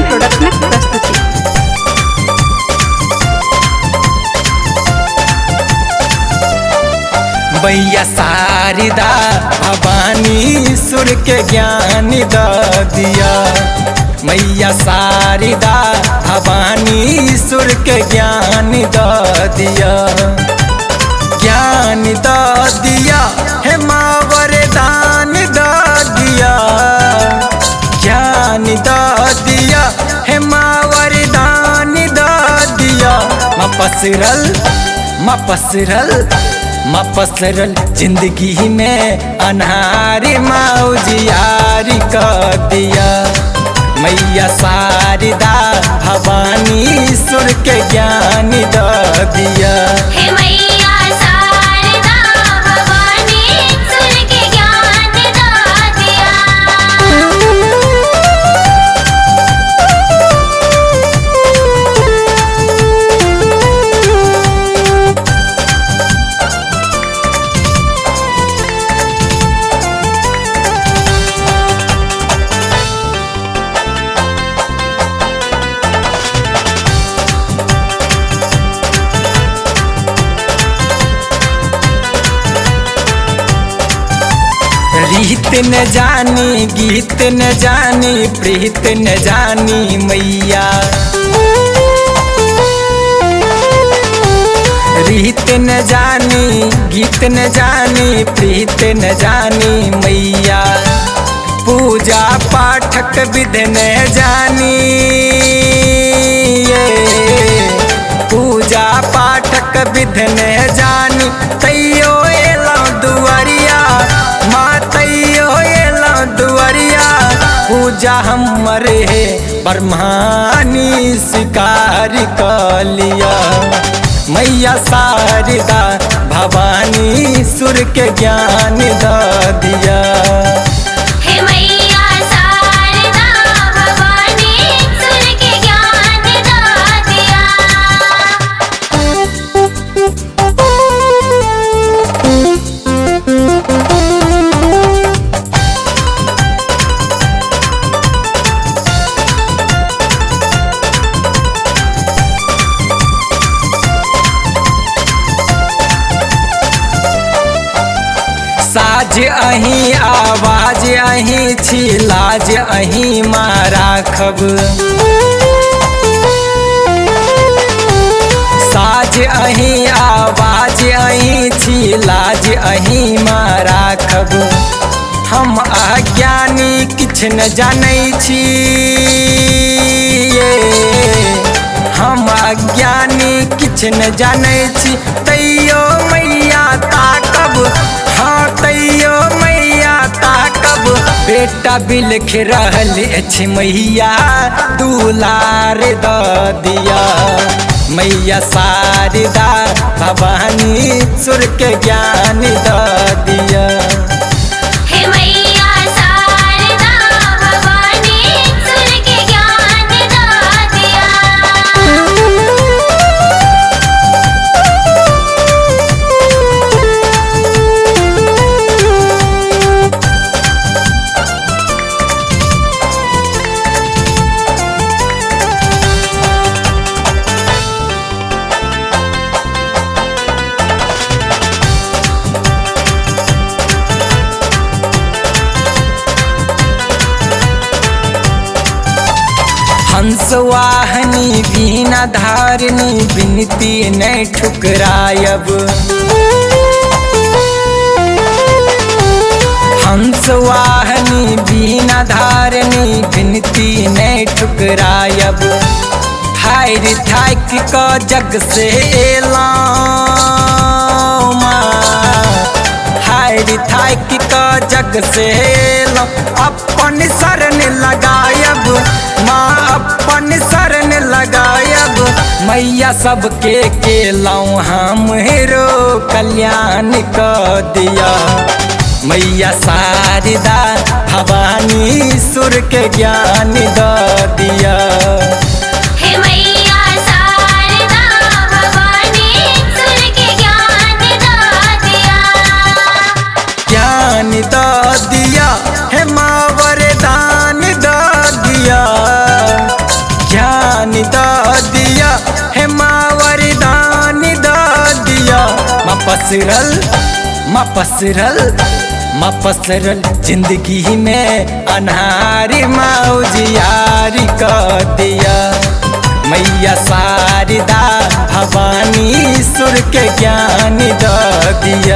Production प्रस्तुति। भैया शारदा भवानी सुर के ज्ञान द दिया। मैया शारदा भवानी सुर के ज्ञान द दिया। ज्ञान द दिया हे माँ वरदान द दिया। ज्ञान द दिया हे माँ वरदान द दिया। माँ पसरल जिंदगी में अनहारी माँ उजियारी कर दिया। मैया शारदा भवानी सुर के ज्ञान द दिया। हे मैया शारदा भवानी सुर के ज्ञान द दिया। रीत न जानी गीत न जानी प्रीत न जानी मैया। रीत न जानी गीत न जानी प्रीत न जानी मैया। पूजा पाठक विध न जानी पूजा पाठक विध न जानी। तैयो एला दुआरिया माँ तैयो एला दुआरिया। पूजा हमरे है ब्रह्मानी शिकार कर लिया। मैया शारदा भवानी सुर के ज्ञान द दिया। हे मैया शारदा भवानी सुर के ज्ञान द दिया। साज अहीं आवाज अहीं छी लाज अहीं माँ राखब। साज अहीं आवाज अहीं छी लाज अहीं माँ राखब। हम अज्ञानी किछ न जानै छी हम अज्ञानी किछ न जानै छी। तैयो मैया ताकब हाँ तैयो मैया ताकब। बेटा बिलख रहल अछि मैया दुलार द दिया। मैया शारदा भवानी सुर के ज्ञान द दिया। हे मैया शारदा भवानी सुर के ज्ञान द दिया। हंस वाहनी वीणा धारिणी विनती नहीं ठुकरायब। हंस वाहनी वीणा धारिणी विनती नहीं ठुकरायब। हार थाक क जग से एला हार थाक क जग से एला। अपन शरण लगायब माँ अपन शरण लगायब। मैया सबके केलौं हम हेरो कल्याण कर दिया। मैया शारदा भवानी सुर के ज्ञान द दिया। हे मैया शारदा भवानी द दिया, हे माँ वरदान द दिया। माँ पसरल जिंदगी में अनहारी, माँ उजियारी कर दिया। मैया शारदा भवानी सुर के ज्ञान द दिया।